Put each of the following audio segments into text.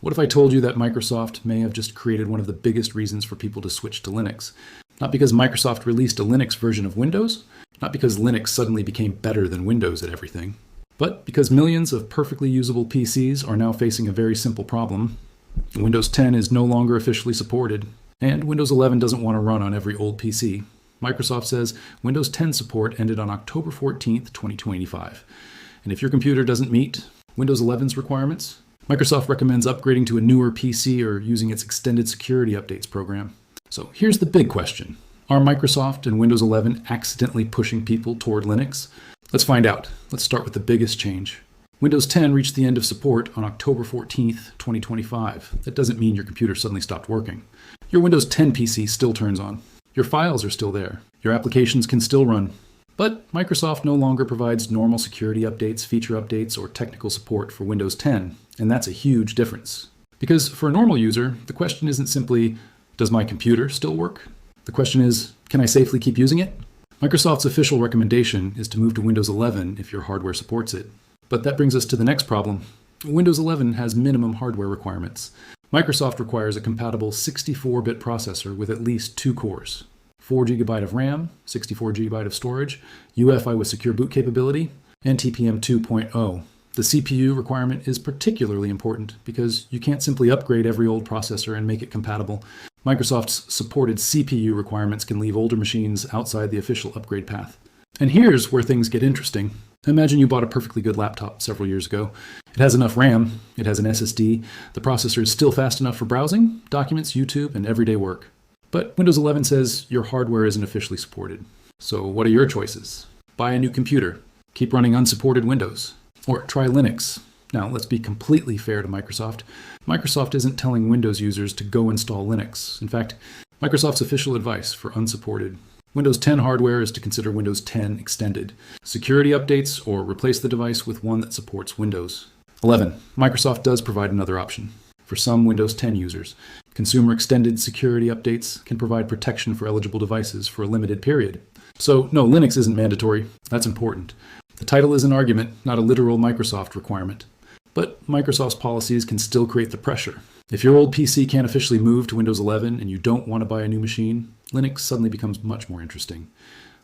What if I told you that Microsoft may have just created one of the biggest reasons for people to switch to Linux? Not because Microsoft released a Linux version of Windows, not because Linux suddenly became better than Windows at everything, but because millions of perfectly usable PCs are now facing a very simple problem. Windows 10 is no longer officially supported, and Windows 11 doesn't want to run on every old PC. Microsoft says Windows 10 support ended on October 14th, 2025. And if your computer doesn't meet Windows 11's requirements, Microsoft recommends upgrading to a newer PC or using its extended security updates program. So here's the big question. Are Microsoft and Windows 11 accidentally pushing people toward Linux? Let's find out. Let's start with the biggest change. Windows 10 reached the end of support on October 14th, 2025. That doesn't mean your computer suddenly stopped working. Your Windows 10 PC still turns on. Your files are still there. Your applications can still run. But Microsoft no longer provides normal security updates, feature updates, or technical support for Windows 10, and that's a huge difference. Because for a normal user, the question isn't simply, does my computer still work? The question is, can I safely keep using it? Microsoft's official recommendation is to move to Windows 11 if your hardware supports it. But that brings us to the next problem. Windows 11 has minimum hardware requirements. Microsoft requires a compatible 64-bit processor with at least 2 cores, 4 GB of RAM, 64 GB of storage, UEFI with secure boot capability, and TPM 2.0. The CPU requirement is particularly important because you can't simply upgrade every old processor and make it compatible. Microsoft's supported CPU requirements can leave older machines outside the official upgrade path. And here's where things get interesting. Imagine you bought a perfectly good laptop several years ago. It has enough RAM, it has an SSD, the processor is still fast enough for browsing, documents, YouTube, and everyday work. But Windows 11 says your hardware isn't officially supported. So what are your choices? Buy a new computer, keep running unsupported Windows, or try Linux. Now, let's be completely fair to Microsoft. Microsoft isn't telling Windows users to go install Linux. In fact, Microsoft's official advice for unsupported Windows 10 hardware is to consider Windows 10 Extended, security updates, or replace the device with one that supports Windows 11. Microsoft does provide another option. For some Windows 10 users, Consumer Extended Security Updates can provide protection for eligible devices for a limited period. So no, Linux isn't mandatory. That's important. The title is an argument, not a literal Microsoft requirement. But Microsoft's policies can still create the pressure. If your old PC can't officially move to Windows 11 and you don't want to buy a new machine, Linux suddenly becomes much more interesting.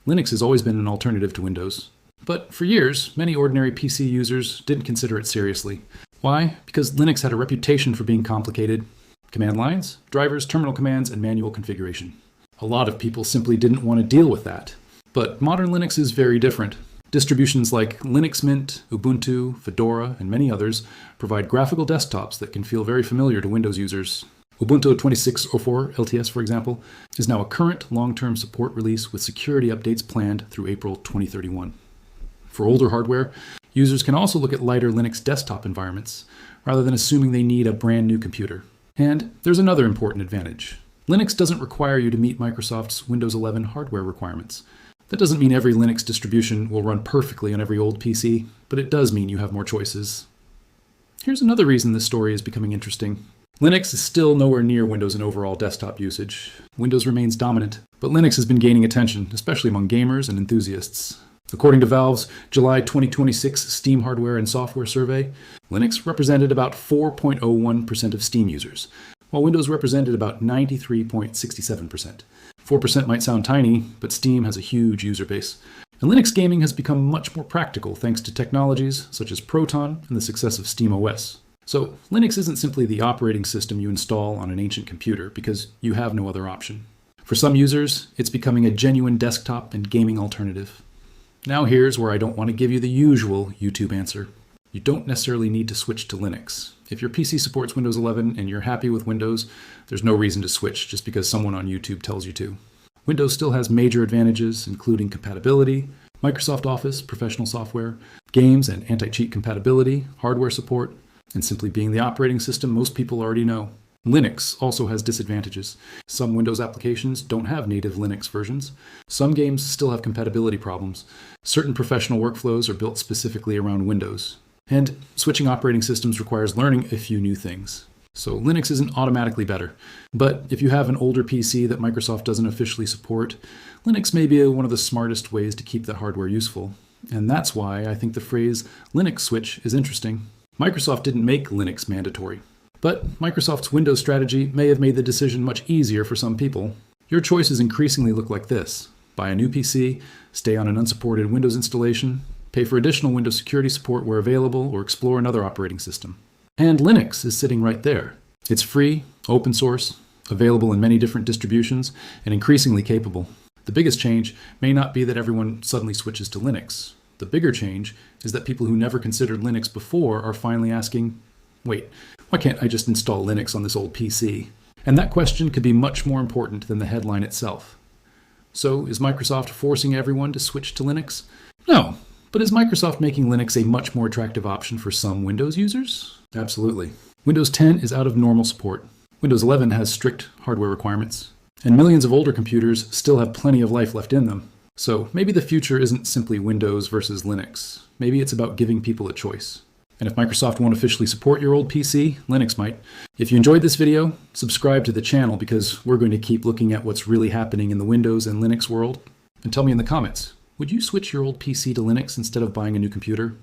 Linux has always been an alternative to Windows. But for years, many ordinary PC users didn't consider it seriously. Why? Because Linux had a reputation for being complicated. Command lines, drivers, terminal commands, and manual configuration. A lot of people simply didn't want to deal with that. But modern Linux is very different. Distributions like Linux Mint, Ubuntu, Fedora, and many others provide graphical desktops that can feel very familiar to Windows users. Ubuntu 26.04 LTS, for example, is now a current long-term support release with security updates planned through April 2031. For older hardware, users can also look at lighter Linux desktop environments, rather than assuming they need a brand new computer. And there's another important advantage. Linux doesn't require you to meet Microsoft's Windows 11 hardware requirements. That doesn't mean every Linux distribution will run perfectly on every old PC, but it does mean you have more choices. Here's another reason this story is becoming interesting. Linux is still nowhere near Windows in overall desktop usage. Windows remains dominant, but Linux has been gaining attention, especially among gamers and enthusiasts. According to Valve's July 2026 Steam Hardware and Software Survey, Linux represented about 4.01% of Steam users, while Windows represented about 93.67%. 4% might sound tiny, but Steam has a huge user base. And Linux gaming has become much more practical thanks to technologies such as Proton and the success of SteamOS. So Linux isn't simply the operating system you install on an ancient computer because you have no other option. For some users, it's becoming a genuine desktop and gaming alternative. Now here's where I don't want to give you the usual YouTube answer. You don't necessarily need to switch to Linux. If your PC supports Windows 11 and you're happy with Windows, there's no reason to switch just because someone on YouTube tells you to. Windows still has major advantages, including compatibility, Microsoft Office, professional software, games and anti-cheat compatibility, hardware support, and simply being the operating system most people already know. Linux also has disadvantages. Some Windows applications don't have native Linux versions. Some games still have compatibility problems. Certain professional workflows are built specifically around Windows. And switching operating systems requires learning a few new things. So Linux isn't automatically better. But if you have an older PC that Microsoft doesn't officially support, Linux may be one of the smartest ways to keep that hardware useful. And that's why I think the phrase Linux switch is interesting. Microsoft didn't make Linux mandatory. But Microsoft's Windows strategy may have made the decision much easier for some people. Your choices increasingly look like this: buy a new PC, stay on an unsupported Windows installation, pay for additional Windows security support where available, or explore another operating system. And Linux is sitting right there. It's free, open source, available in many different distributions, and increasingly capable. The biggest change may not be that everyone suddenly switches to Linux. The bigger change is that people who never considered Linux before are finally asking, wait, why can't I just install Linux on this old PC? And that question could be much more important than the headline itself. So, is Microsoft forcing everyone to switch to Linux? No, but is Microsoft making Linux a much more attractive option for some Windows users? Absolutely. Windows 10 is out of normal support. Windows 11 has strict hardware requirements. And millions of older computers still have plenty of life left in them. So maybe the future isn't simply Windows versus Linux. Maybe it's about giving people a choice. And if Microsoft won't officially support your old PC, Linux might. If you enjoyed this video, subscribe to the channel because we're going to keep looking at what's really happening in the Windows and Linux world. And tell me in the comments, would you switch your old PC to Linux instead of buying a new computer?